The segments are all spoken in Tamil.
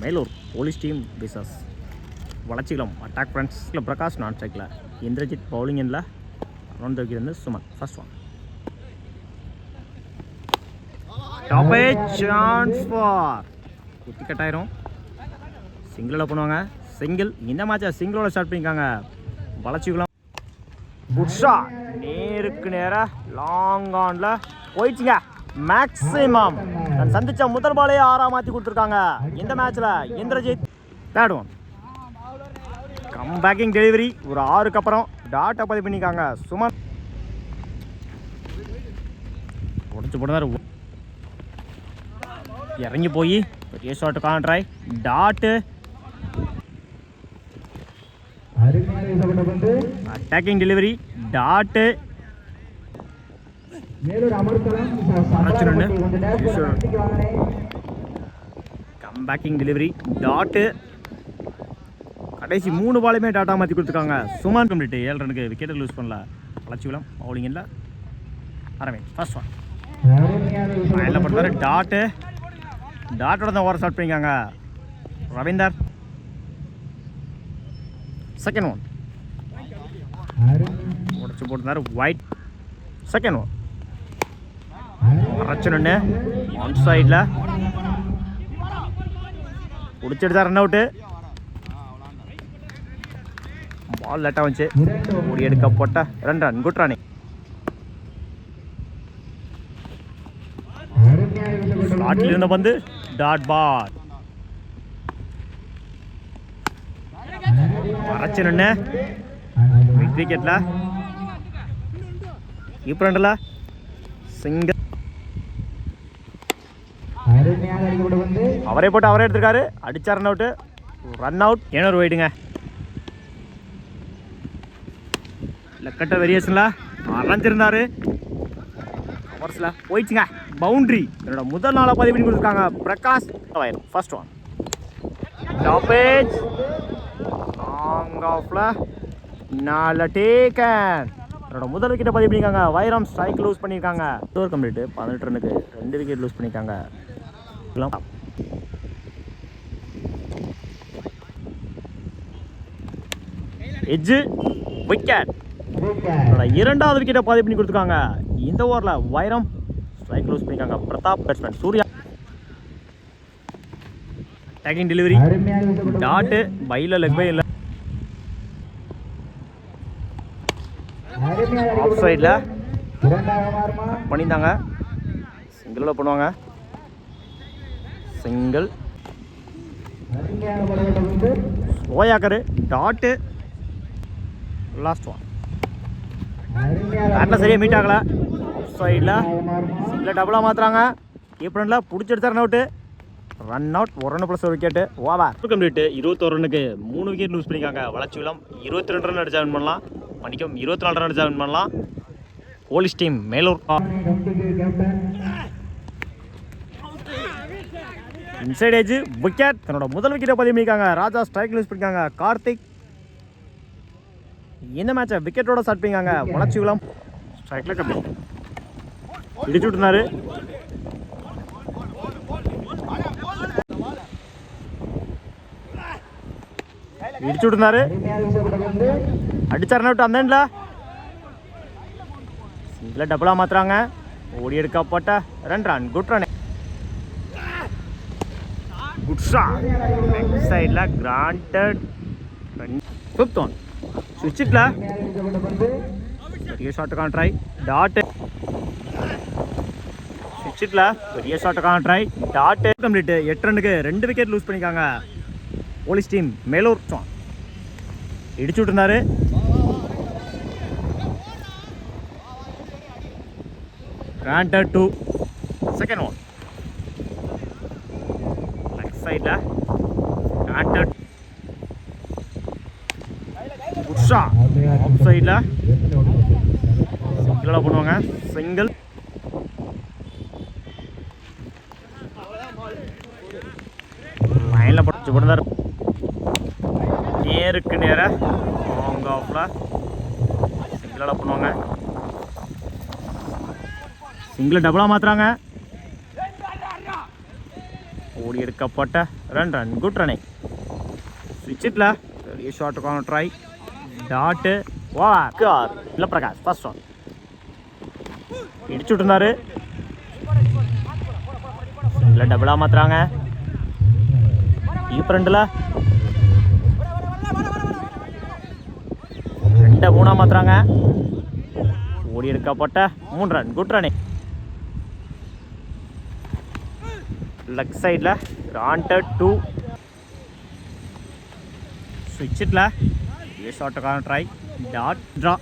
Melur police team versus Valachikulam attack friends. Prakash நான் ஸ்ட்ரைக்கில், இந்திரஜித் பவுலிங் எண்ணில், ரன் தூக்கியிருந்து Suman. First one top chance for குத்தி கட்டாயிரும். சிங்கிளில் பண்ணுவாங்க. சிங்கிள் இந்த மேட்சை சிங்கிளோட ஸ்டார்ட் பண்ணியிருக்காங்க வளச்சிக்குளம். குட் ஷாட், நேருக்கு நேராக லாங் ஆனில் போயிடுச்சுங்க. மேக்ஸிமம் நான் சந்தித்த முதல் பாலே 6 மாற்றி கொடுத்துருக்காங்க இந்த மேட்ச்சில் Indrajith. Third one come backing delivery, ஒரு 6க்கு அப்புறம் டாட்டை பதிவு பண்ணியிருக்காங்க சுமன். உடச்சு போடுறாரு, இறங்கி போய் பெரிய ஷாட்டு காண்ட்ரை dot. Attacking delivery dot. Come backing delivery dot. கடைசி 3 பாலுமே டாட்டா மாற்றி கொடுத்துருக்காங்க சுமான். கம்ப்ளீட் 7 ரனுக்கு விக்கெட்டை லூஸ் பண்ணல வளச்சிக்குளம். பவுலிங் இல்லை அரவிந்த். ஃபர்ஸ்ட் ஒன் என்ன பண்ணுறாரு டாட்டு. டாட்டோட தான் ஓவர் ஸ்டார்ட் பண்ணிக்காங்க ரவீந்தர். செகண்ட் ஒன் உடச்சு போட்டுருந்தாரு ஒயிட். செகண்ட் ஒன் அரைச்சனு ஒன் சைடில் பிடிச்சிட்டு ரன் அவுட்டு. பால் லேட்டாக வந்துச்சு, ஓடி எடுக்க போட்ட 2 ரன். Good running. ஸ்லாட்டில் இருந்த பந்து டாட் பால். அரைச்சு நின்று மிட் விக்கெட்டில் கீப்பர் சிங்கிள். அவரே போட்டு அவரே எடுத்திருக்காரு, அடிச்சா ரன் அவுட்டு. Run out. ஏனொரு போயிடுங்க. லெக்கட்ட வேரியேஷனில் அரைஞ்சிருந்தாரு. ஓவர்ஸில் போயிடுச்சுங்க பவுண்ட்ரி. என்னோட முதல் நாளாக பதிவு பண்ணி கொடுத்துருக்காங்க பிரகாஷ். ஃபர்ஸ்ட் ஒன் டாப்பேஜ் லாங் ஆஃப்ல 4 டேக்கன். என்னோட முதல் விக்கெட்டை பதிவு பண்ணியிருக்காங்க வைரம். ஸ்ட்ரைக் லூஸ் பண்ணியிருக்காங்க. ஸ்கோர் கம்ப்ளீட் 18 ரனுக்கு 2 விக்கெட் லூஸ் பண்ணியிருக்காங்க. Edge wicket. என்னோட 2வது விக்கெட்டை பதிவு பண்ணி கொடுத்துருக்காங்க இந்த ஓவரில் வைரம். ஸ்ட்ரைக் லூஸ் பண்ணியிருக்காங்க Pratap. Batsman Surya. Attacking delivery dot. பையில் லெக் பை இல்லை. ஆஃப் சைடில் பண்ணியிருந்தாங்க. சிங்கிளில் பண்ணுவாங்க. சிங்கிள் ஸ்லோயாக்கரு டாட்டு. லாஸ்ட் ஒன் பேட்டில் சரியாக மீட் ஆகலை. ஆஃப் சைடில் சிங்கில் டபுளாக மாற்றுறாங்க. கீப்பரில் பிடிச்செடுத்த run out. Run out. 1 run plus 1 wicket. Over complete 21 ரனுக்கு 3 விக்கெட் லூஸ் பண்ணியிருக்காங்க வளச்சிக்குளம். 22 ரன் அடிச்சா வின் பண்ணலாம். மணிக்கும் 24 ரன் அடிச்சா வின் பண்ணலாம் police team Melur. Inside age wicket. தன்னோட முதல் விக்கெட்டை பதிவு பண்ணியிருக்காங்க ராஜா. ஸ்ட்ரைக் லூஸ் பண்ணியிருக்காங்க கார்த்திக். இந்த மேட்சை விக்கெட்டோட ஸ்டார்ட் பண்ணியிருக்காங்க வளச்சிக்குளம். ஸ்ட்ரைக்கில் கம்மி இடிச்சு விட்டுனாரு. இடிச்சு விட்டுனாரு, அடிச்சா ரன் அவுட். அந்த சிங்கில் டபுளாக மாற்றுறாங்க. ஓடி எடுக்கப்பட்ட 2 run. Good run. Good shot left சைடில் கிராண்டட். 5th ஒன் சுவிட்சில் பெரிய ஷாட்டுக்கான ட்ரை டாட்டு. சுவிட்சில் பெரிய ஷாட்டுக்கான ட்ரை டாட்டு. கம்ப்ளீட் 8 ரனுக்கு 2 விக்கெட் லூஸ் பண்ணியிருக்காங்க போலீஸ் டீம் மேலூர். இடிச்சு விட்டுருந்தாரு. கிராண்டட் 2. செகண்ட் ஒன் லெஃப்ட் சைடில் கிராண்டட். குட் ஷாட் ஆஃப் சைடில் சிங்கிளாக பண்ணுவாங்க. சிங்கிள் லைனில் படிச்சு போட்டுருந்தாரு. நேருக்கு நேராக லாங் ஆஃபில் சிங்கிளாக பண்ணுவாங்க. சிங்கிள் டபுளாக மாற்றுறாங்க. ஓடி எடுக்கப்பட்ட ரன் குட் ரன்னிங். ஸ்விட்ச் இட்ல பெரிய ஷாட்டுக்கான ட்ரை. டாட்டு வா கார் இல்லை பிரகாஷ் ஃபர்ஸ்ட் ஒன் இடிச்சு விட்டுருந்தாரு. இல்லை டபுளாக மாற்றுறாங்க. இப்போ 2 3 மாற்றுறாங்க. ஓடி எடுக்கப்பட்ட 3 ரன் குட் ரன்னிங். லெக் சைடில் ராண்டட் 2 ஸ்விட்சில் ஏ ஷாட்டுக்கான try. Dot draw.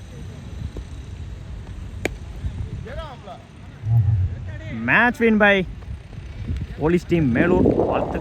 Match win by police team Melur. வாழ்த்து.